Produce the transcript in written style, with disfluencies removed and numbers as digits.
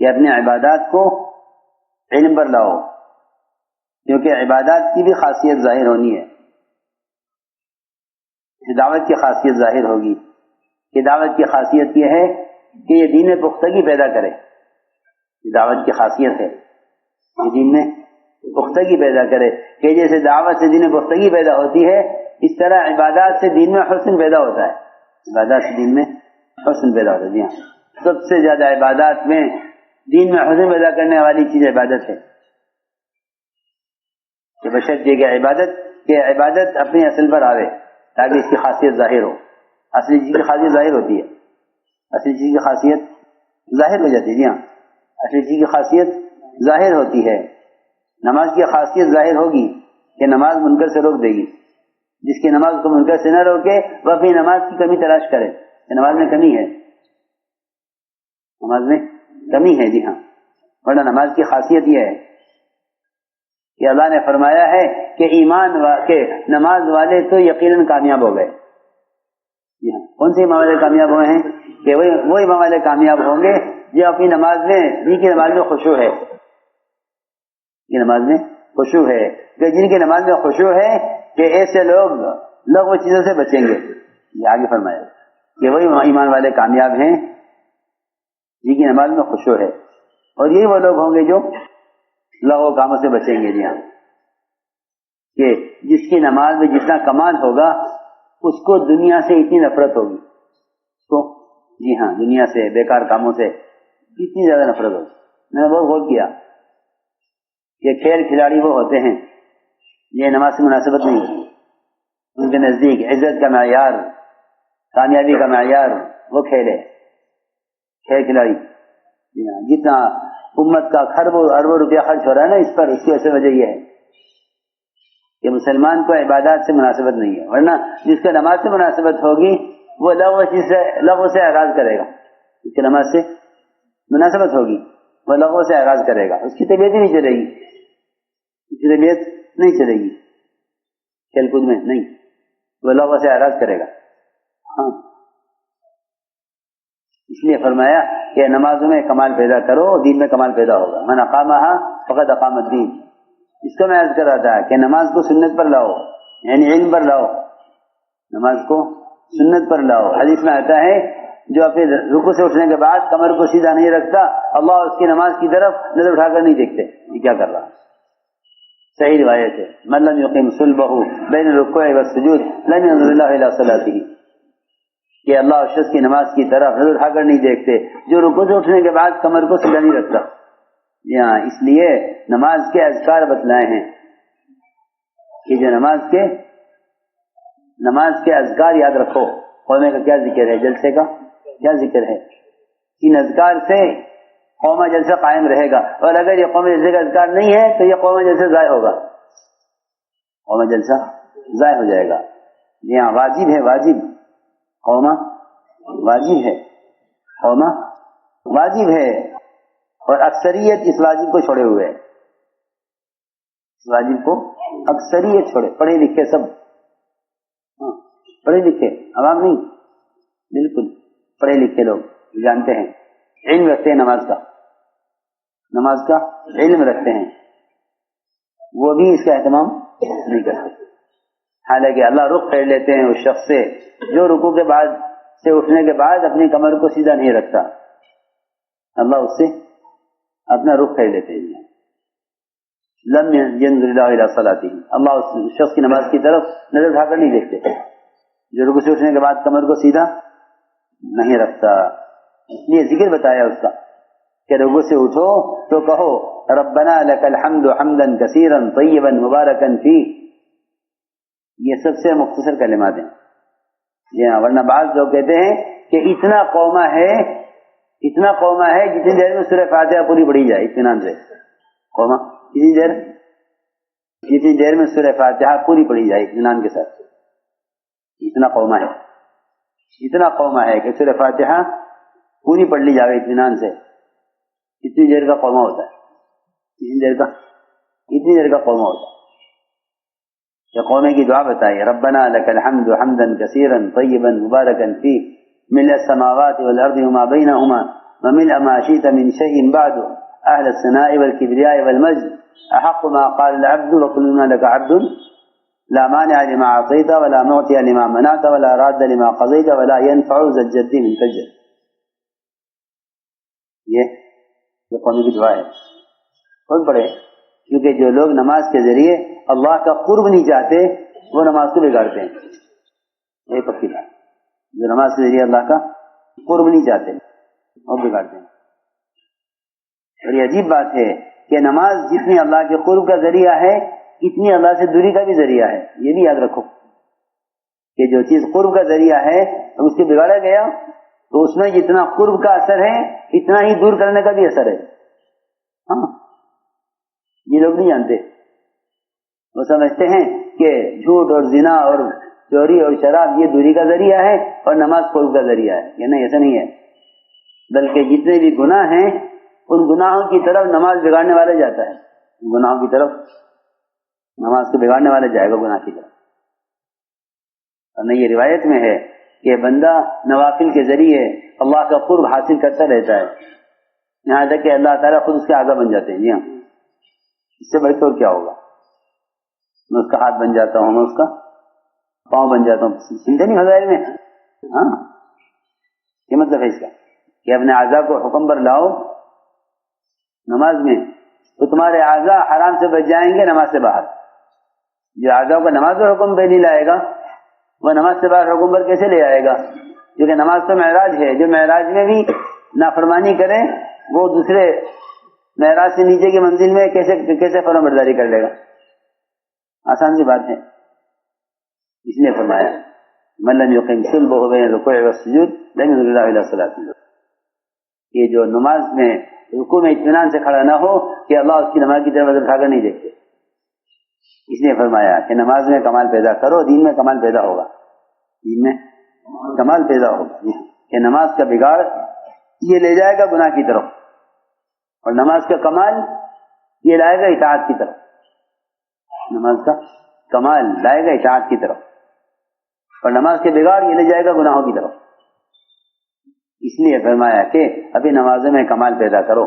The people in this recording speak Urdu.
کہ اپنے عبادات کو علم پر لاؤ، کیونکہ عبادات کی بھی خاصیت ظاہر ہونی ہے. دعوت کی خاصیت ظاہر ہوگی کہ دعوت کی خاصیت یہ ہے کہ یہ دین میں پختگی پیدا کرے. دعوت کی خاصیت ہے کہ دین میں پختگی پیدا کرے، کہ جیسے دعوت سے دین میں پختگی پیدا ہوتی ہے اس طرح عبادات سے دین میں حسن پیدا ہوتا ہے. عبادات سے دین میں حسن پیدا ہوتا ہے. جی ہاں، سب سے زیادہ عبادات میں دین میں حسن پیدا کرنے والی چیز عبادت ہے. کہ بشرطیہ کہ عبادت اپنی اصل پر آوے تاکہ اس کی خاصیت ظاہر ہو. اصلی چیز کی خاصیت ظاہر ہوتی ہے، اصلی چیز کی خاصیت ظاہر ہو جاتی ہے. جی ہاں، اصلی چیز کی خاصیت ظاہر ہوتی ہے. نماز کی خاصیت ظاہر ہوگی کہ نماز منکر سے روک دے گی. جس کی نماز کو منکر سے نہ روکے وہ اپنی نماز کی کمی تلاش کرے کہ نماز میں کمی ہے، نماز میں کمی ہے. جی ہاں، ورنہ نماز کی خاصیت یہ ہے کہ اللہ نے فرمایا ہے کہ کہ نماز والے تو یقیناً کامیاب ہو گئے. جی ہاں، کون سے امام والے کامیاب ہوئے ہیں؟ کہ وہ امام والے کامیاب ہوں گے جو اپنی نماز میں جن کی نماز میں خشوع ہے، کی نماز میں خشوع ہے. کہ جن کی نماز میں خشوع ہے کہ ایسے لوگ لغو چیزوں سے بچیں گے. یہ آگے فرمایا کہ وہی ایمان والے کامیاب ہیں جن کی نماز میں خشوع ہے، اور یہی وہ لوگ ہوں گے جو لغو کاموں سے بچیں گے. جی ہاں، کہ جس کی نماز میں جتنا کمال ہوگا اس کو دنیا سے اتنی نفرت ہوگی. اس کو جی ہاں دنیا سے، بیکار کاموں سے اتنی زیادہ نفرت ہوگی. میں نے بہت غور کیا کہ کھیل کھلاڑی وہ ہوتے ہیں یہ نماز سے مناسبت نہیں ہوتی. ان کے نزدیک عزت کا معیار، کامیابی کا معیار وہ کھیل ہے، کھیل کھلاڑی. جی ہاں، جتنا امت کا اربوں روپیہ خرچ ہو رہا ہے نا اس پر، اس کی اصل وجہ یہ ہے کہ مسلمان کو عبادات سے مناسبت نہیں ہے. ورنہ جس کو نماز سے مناسبت ہوگی وہ لغو سے اعراض کرے گا. جس کی نماز سے مناسبت ہوگی وہ لغو سے اعراض کرے گا، اس کی طبیعت ہی نہیں چلے گی، اس کی طبیعت نہیں چلے گی کھیل کود میں، نہیں، وہ لغو سے اعراض کرے گا. ہاں، اس لیے فرمایا کہ نمازوں میں کمال پیدا کرو، دین میں کمال پیدا ہوگا. من اقامہا فقد اقام الدین. اس کو میں عرض کر رہا تھا کہ نماز کو سنت پر لاؤ، یعنی علم پر لاؤ. نماز کو سنت پر لاؤ. حدیث میں آتا ہے جو اپنے رکوع سے اٹھنے کے بعد کمر کو سیدھا نہیں رکھتا اللہ اس کی نماز کی طرف نظر اٹھا کر نہیں دیکھتے یہ کیا کر رہا. صحیح روایت ہے، من لم یقیم صلبہ بین الرکوع والسجود لم ينظر اللہ الی صلاتہ، کہ اللہ اور شخص کی نماز کی طرف نظر اٹھا کر نہیں دیکھتے جو رکوع سے اٹھنے کے بعد کمر کو سیدھا نہیں رکھتا. یہاں اس لیے نماز کے اذکار بتلائے ہیں کہ جو نماز کے اذکار یاد رکھو. قومے کا کیا ذکر ہے، جلسے کا کیا ذکر ہے، ان اذکار سے قومہ جلسہ قائم رہے گا. اور اگر یہ قومہ جلسے کا اذکار نہیں ہے تو یہ قومہ جلسہ ضائع ہوگا، قومہ جلسہ ضائع ہو جائے گا. یہاں واجب ہے، واجب قومہ واجب ہے، قومہ واجب ہے، اور اکثریت اس واجب کو چھوڑے ہوئے ہے. اس واجب کو اکثریت چھوڑے، پڑھے لکھے سب، پڑھے لکھے عوام نہیں، بالکل پڑھے لکھے لوگ جانتے ہیں، علم رکھتے ہیں، نماز کا علم رکھتے ہیں، وہ بھی اس کا اہتمام نہیں کرتے. حالانکہ اللہ رخ پھیر لیتے ہیں اس شخص سے جو رکوع کے بعد سے اٹھنے کے بعد اپنی کمر کو سیدھا نہیں رکھتا. اللہ اس سے اپنا رخ پھیر لیتے ہیں. لم ينظر اللہ الی صلاتہ، اللہ اس شخص کی نماز کی طرف نظر اٹھا کر نہیں دیکھتے جو رکوع سے اٹھنے کے بعد کمر کو سیدھا نہیں رکھتا. اس لیے ذکر بتایا اس کا کہ رکوع سے اٹھو تو کہو ربنا لک الحمد حمدا کثیرا طیبا مبارکا فیہ. یہ سب سے مختصر کلمات ہیں. جی ہاں، ورنہ بعض لوگ کہتے ہیں کہ اتنا قومہ ہے جتنی دیر میں سورہ فاتحہ پوری پڑھی جائے اطمینان سے. قومہ جتنی دیر میں سورہ فاتحہ پوری پڑھی جائے اطمینان کے ساتھ، اتنا قومہ ہے کہ سورہ فاتحہ پوری پڑھ لی جائے اطمینان سے. اتنی دیر کا قومہ ہوتا ہے، اتنی دیر کا قومہ ہوتا ہے. یہ قومے کی دعا بتائیے، ربنا لک الحمد حمدا کثیرا طیبا مبارکا فیہ ملء السماوات والارض وما بینہما وملء ما شئت من شيء بعد أهل الثناء والكبرياء والمجد أحق ما قال العبد وكلنا لك عبد لا مانع لما أعطيت ولا معطي لما منعت ولا راد لما قضيت ولا ينفع ذا الجد منك الجد. یہ قومی کی دعا ہے، بہت بڑے، کیونکہ جو لوگ نماز کے ذریعے اللہ کا قرب نہیں چاہتے وہ نماز کو بگاڑتے ہیں. یہ پکی بات، جو نماز کے ذریعے اللہ کا قرب نہیں چاہتے وہ بگاڑتے ہیں. اور یہ عجیب بات ہے کہ نماز جتنی اللہ کے قرب کا ذریعہ ہے اتنی اللہ سے دوری کا بھی ذریعہ ہے. یہ بھی یاد رکھو کہ جو چیز قرب کا ذریعہ ہے اس سے بگاڑا گیا تو اس میں جتنا قرب کا اثر ہے اتنا ہی دور کرنے کا بھی اثر ہے. ہاں، یہ لوگ نہیں جانتے، وہ سمجھتے ہیں کہ جھوٹ اور زنا اور چوری اور شراب یہ دوری کا ذریعہ ہے اور نماز قرب کا ذریعہ ہے. یہ نہیں، ایسا نہیں ہے، بلکہ جتنے بھی گناہ ہیں ان گناہوں کی طرف نماز بگاڑنے والا جاتا ہے. گناہوں کی طرف نماز کو بگاڑنے والا جائے گا گناہ کی طرف. اور نہیں، یہ روایت میں ہے کہ بندہ نوافل کے ذریعے اللہ کا قرب حاصل کرتا رہتا ہے یہاں تک کہ اللہ تعالیٰ خود اس کے آگا بن جاتے ہیں. جی ہاں، اس سے بڑھ کر کیا ہوگا؟ میں اس کا ہاتھ بن جاتا ہوں، میں اس کا پاؤں بن جاتا ہوں. سنتے نہیں فضائل میں؟ ہاں، یہ مطلب ہے اس کا کہ اپنے اعضاء کو حکم پر لاؤ نماز میں تو تمہارے اعضاء حرام سے بچ جائیں گے نماز سے باہر. جو اعضاء کو نماز پر حکم پہ نہیں لائے گا وہ نماز سے باہر حکم پر کیسے لے آئے گا؟ کیونکہ نماز تو معراج ہے، جو معراج میں بھی نافرمانی کرے وہ دوسرے معراج سے نیچے کی منزل میں کیسے فرمان برداری کر لے گا؟ آسان سی بات ہے. اس نے فرمایا من لم يقم صلبه بين الركوع والسجود لم ينظر الله الى صلاته. یہ جو نماز میں رکوع میں اطمینان سے کھڑا نہ ہو کہ اللہ اس کی نماز کی طرف نظر اٹھا کر نہیں دیکھتے. اس نے فرمایا کہ نماز میں کمال پیدا کرو، دین میں کمال پیدا ہوگا. دین میں کمال پیدا ہوگا کہ نماز کا بگاڑ یہ لے جائے گا گناہ کی طرف اور نماز کا کمال یہ لائے گا اطاعت کی طرف. نماز کا کمال لائے گا اطاعت کی طرف اور نماز کے بگاڑ یہ لے جائے گا گناہوں کی طرف. اس لیے فرمایا کہ ابھی نمازوں میں کمال پیدا کرو.